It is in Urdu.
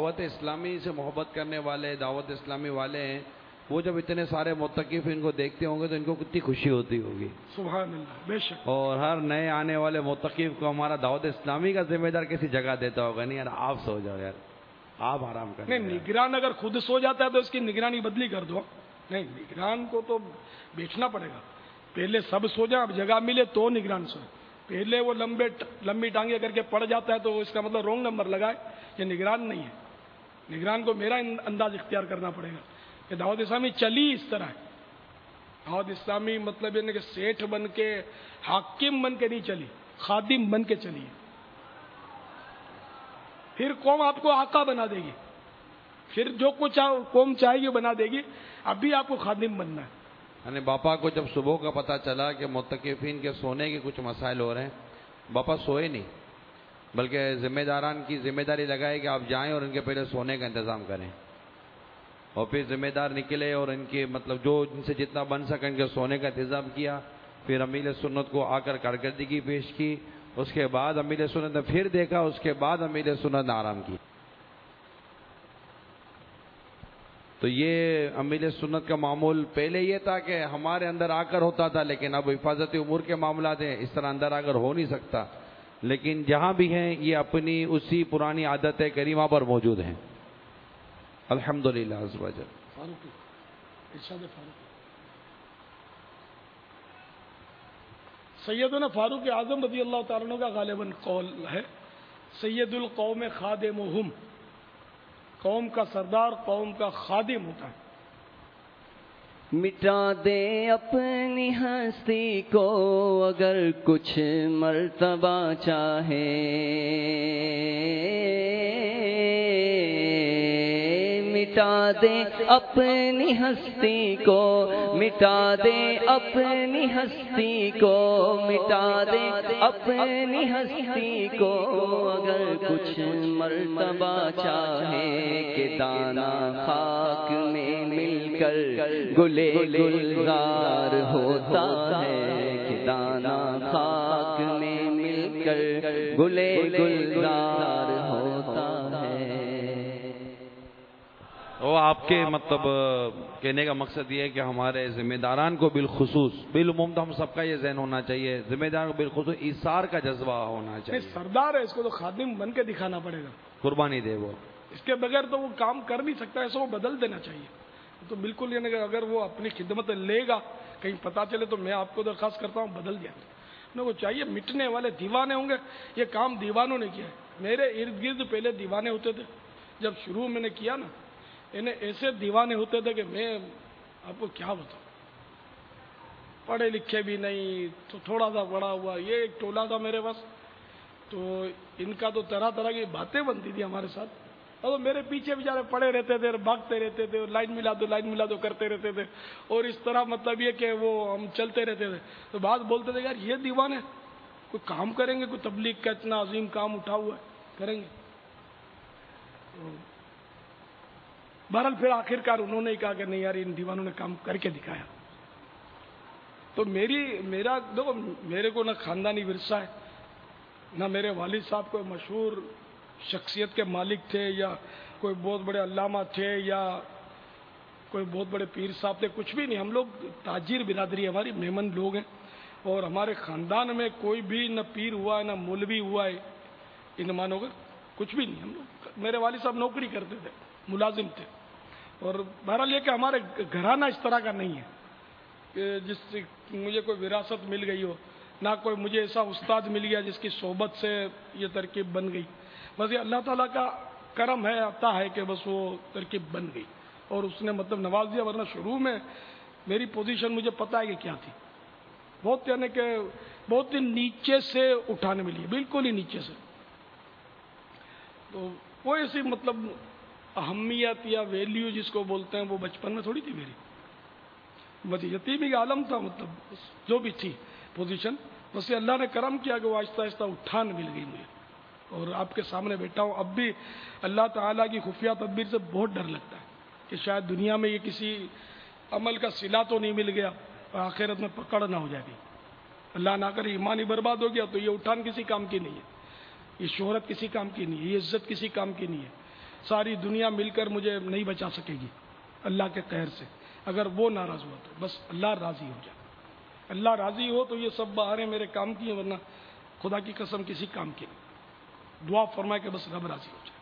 دعوت اسلامی سے محبت کرنے والے دعوت اسلامی والے ہیں، وہ جب اتنے سارے معتکف ان کو دیکھتے ہوں گے تو ان کو کتنی خوشی ہوتی ہوگی. سبحان اللہ، بے شک. اور ہر نئے آنے والے معتکف کو ہمارا دعوت اسلامی کا ذمہ دار کسی جگہ دیتا ہوگا، نہیں یار آپ سو جاؤ، یار آپ آرام کریں. نہیں، نگران اگر خود سو جاتا ہے تو اس کی نگرانی بدلی کر دو. نہیں، نگران کو تو بیچنا پڑے گا. پہلے سب سو جائیں، اب جگہ ملے تو نگران سوئے. پہلے وہ لمبی ٹانگیں کر کے پڑ جاتا ہے تو اس کا مطلب رونگ نمبر لگائے، یہ نگران نہیں ہے. نگران کو میرا انداز اختیار کرنا پڑے گا کہ دعوت اسلامی چلی اس طرح ہے. دعوت اسلامی مطلب یہ نہیں کہ سیٹھ بن کے حاکم بن کے نہیں چلی، خادم بن کے چلی ہے. پھر قوم آپ کو آقا بنا دے گی، پھر جو کچھ قوم چاہے گی بنا دے گی. ابھی آپ کو خادم بننا ہے. یعنی باپا کو جب صبح کا پتہ چلا کہ معتکفین کے سونے کے کچھ مسائل ہو رہے ہیں، باپا سوئے نہیں، بلکہ ذمہ داران کی ذمہ داری لگائے کہ آپ جائیں اور ان کے پہلے سونے کا انتظام کریں. اور پھر ذمہ دار نکلے اور ان کے مطلب جو ان سے جتنا بن سکا ان کے سونے کا انتظام کیا. پھر امیر سنت کو آ کر کارکردگی پیش کی. اس کے بعد امیر سنت نے پھر دیکھا، اس کے بعد امیر سنت نے آرام کی. تو یہ امیر سنت کا معمول پہلے یہ تھا کہ ہمارے اندر آ کر ہوتا تھا، لیکن اب حفاظتی امور کے معاملات ہیں، اس طرح اندر آ کر ہو نہیں سکتا. لیکن جہاں بھی ہیں یہ اپنی اسی پرانی عادت کریمہ پر موجود ہیں. الحمدللہ عز و جل. فاروقی، ارشاد فاروقی. سیدنا فاروق اعظم رضی اللہ تعالیٰ عنہ کا غالباً قول ہے، سید القوم خادمہم، قوم کا سردار قوم کا خادم ہوتا ہے. مٹا دے اپنی ہستی کو اگر کچھ مرتبہ چاہے، مٹا دے اپنی ہستی کو، مٹا دے اپنی ہستی کو، مٹا دے اپنی ہستی کو اگر کچھ مرتبہ چاہے، کہ دانا خاک میں مل کر گلے گلزار ہوتا ہے، کہ دانا خاک میں مل کر گلے گلزار ہوتا ہے. وہ آپ کے مطلب کہنے کا مقصد یہ ہے کہ ہمارے ذمہ داران کو بالخصوص، بالعموم تو ہم سب کا یہ ذہن ہونا چاہیے، ذمہ داران کو بالخصوص ایثار کا جذبہ ہونا چاہیے. سردار ہے، اس کو تو خادم بن کے دکھانا پڑے گا، قربانی دے وہ. اس کے بغیر تو وہ کام کر نہیں سکتا. ایسا وہ بدل دینا چاہیے. تو بالکل یعنی کہ اگر وہ اپنی خدمت لے گا، کہیں پتہ چلے تو میں آپ کو درخواست کرتا ہوں بدل دیا. انہیں کو چاہیے، مٹنے والے دیوانے ہوں گے. یہ کام دیوانوں نے کیا ہے. میرے ارد گرد پہلے دیوانے ہوتے تھے، جب شروع میں نے کیا نا، انہیں ایسے دیوانے ہوتے تھے کہ میں آپ کو کیا بتاؤں. پڑھے لکھے بھی نہیں، تو تھوڑا سا پڑھا ہوا، یہ ایک ٹولہ تھا میرے پاس. تو ان کا تو طرح طرح کی باتیں بنتی تھی ہمارے ساتھ. اور میرے پیچھے بیچارے پڑے رہتے تھے، بھاگتے رہتے تھے، لائن ملا دو لائن ملا دو کرتے رہتے تھے. اور اس طرح مطلب یہ کہ وہ ہم چلتے رہتے تھے. تو بات بولتے تھے یار یہ دیوانے کوئی کام کریں گے، کوئی تبلیغ کا اتنا عظیم کام اٹھا ہوا ہے، کریں گے. بہرحال پھر آخرکار انہوں نے کہا کہ نہیں یار ان دیوانوں نے کام کر کے دکھایا. تو میرا دیکھو، میرے کو نہ خاندانی ورثہ ہے، نہ میرے والد صاحب کوئی مشہور شخصیت کے مالک تھے، یا کوئی بہت بڑے علامہ تھے، یا کوئی بہت بڑے پیر صاحب تھے. کچھ بھی نہیں. ہم لوگ تاجر برادری، ہماری میمن لوگ ہیں. اور ہمارے خاندان میں کوئی بھی نہ پیر ہوا ہے نہ مولوی ہوا ہے ان مانو گا، کچھ بھی نہیں. ہم لوگ، میرے والد صاحب نوکری کرتے تھے، ملازم تھے. اور بہرحال یہ کہ ہمارے گھرانہ اس طرح کا نہیں ہے کہ جس سے مجھے کوئی وراثت مل گئی ہو، نہ کوئی مجھے ایسا استاد مل گیا جس کی صحبت سے یہ ترکیب بن گئی. بس یہ اللہ تعالیٰ کا کرم ہے، عطا ہے کہ بس وہ ترکیب بن گئی اور اس نے مطلب نواز دیا. ورنہ شروع میں میری پوزیشن مجھے پتا ہے کہ کیا تھی. بہت یعنی کہ بہت ہی نیچے سے اٹھانے ملی ہے، بالکل ہی نیچے سے. تو وہ ایسی مطلب اہمیت یا ویلیو جس کو بولتے ہیں وہ بچپن میں تھوڑی تھی میری. بس یتیمی کا عالم تھا، مطلب جو بھی تھی پوزیشن، بس یہ اللہ نے کرم کیا کہ وہ آہستہ آہستہ اٹھان مل گئی مجھے. اور آپ کے سامنے بیٹھا ہوں، اب بھی اللہ تعالیٰ کی خفیہ تدبیر سے بہت ڈر لگتا ہے کہ شاید دنیا میں یہ کسی عمل کا صلہ تو نہیں مل گیا اور آخرت میں پکڑ نہ ہو جائے گی. اللہ نہ کرے ایمان ہی برباد ہو گیا تو یہ اٹھان کسی کام کی نہیں ہے، یہ شہرت کسی کام کی نہیں ہے، یہ عزت کسی کام کی نہیں ہے. ساری دنیا مل کر مجھے نہیں بچا سکے گی اللہ کے قہر سے، اگر وہ ناراض ہوا تو بس اللہ راضی ہو جائے۔ اللہ راضی ہو تو یہ سب بہاریں میرے کام کی ہیں، ورنہ خدا کی قسم کسی کام کی نہیں۔ دعا فرمائے کہ بس رب راضی ہو جائے۔